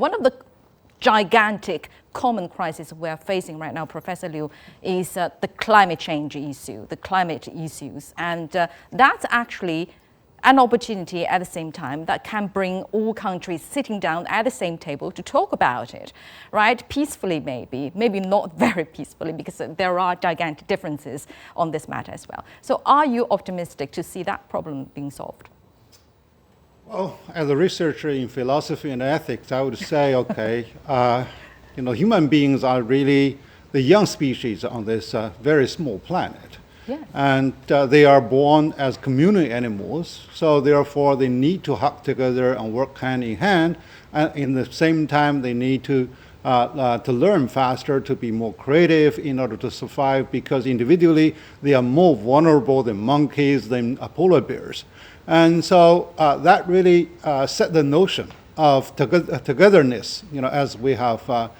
One of the gigantic common crisis we're facing right now, Professor Liu, is the climate change issue, the climate issues. And that's actually an opportunity at the same time that can bring all countries sitting down at the same table to talk about it, right? Peacefully, maybe not very peacefully, because there are gigantic differences on this matter as well. So are you optimistic to see that problem being solved? Well, as a researcher in philosophy and ethics, I would say, okay, human beings are really the young species on this very small planet. Yes. And they are born as community animals, so therefore they need to hug together and work hand in hand. And in the same time, they need to learn faster, to be more creative in order to survive, because individually they are more vulnerable than monkeys, than polar bears. And so that really set the notion of togetherness, as we have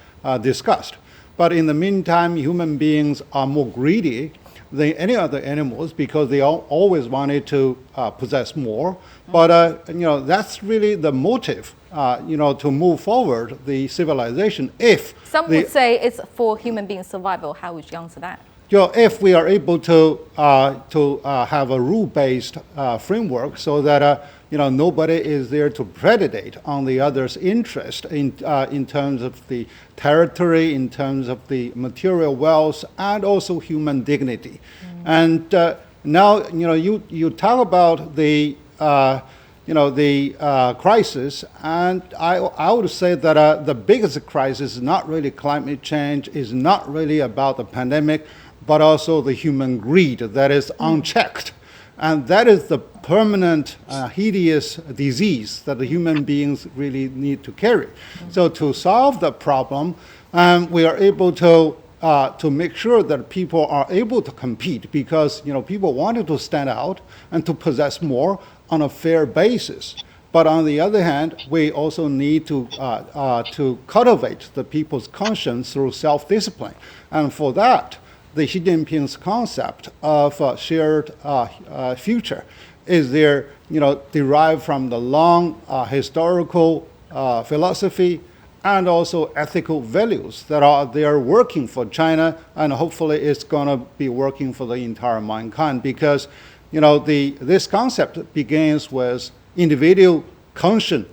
discussed. But in the meantime, human beings are more greedy than any other animals because they always wanted to possess more. But that's really the motive, to move forward the civilization. If some would say it's for human being survival, how would you answer that? If we are able to have a rule-based framework, so that nobody is there to predate on the other's interest in terms of the territory, in terms of the material wealth, and also human dignity. And now you talk about the crisis, and I would say that the biggest crisis is not really climate change, is not really about the pandemic, but also the human greed that is unchecked. And that is the permanent, hideous disease that the human beings really need to carry. So to solve the problem, we are able to make sure that people are able to compete, because people wanted to stand out and to possess more on a fair basis. But on the other hand, we also need to cultivate the people's conscience through self-discipline. And for that, the Xi Jinping's concept of a shared future is there, derived from the long historical philosophy and also ethical values that are there working for China, and hopefully it's going to be working for the entire mankind, because this concept begins with individual conscience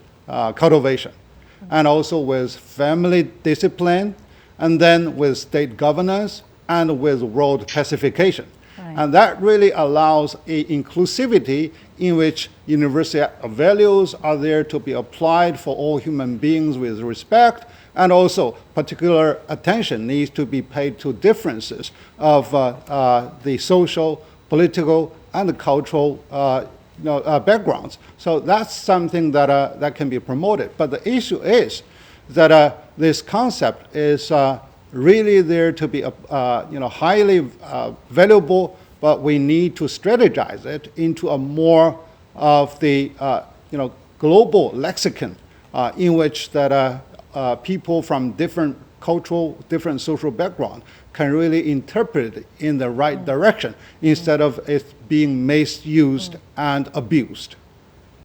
cultivation, and also with family discipline, and then with state governance, and with world pacification. Right. And that really allows inclusivity in which universal values are there to be applied for all human beings with respect, and also particular attention needs to be paid to differences of the social, political, and cultural backgrounds. So that's something that can be promoted. But the issue is that this concept is really there to be highly valuable, but we need to strategize it into a more of the global lexicon in which that people from different cultural, different social background can really interpret it in the right direction, instead of it being misused and abused.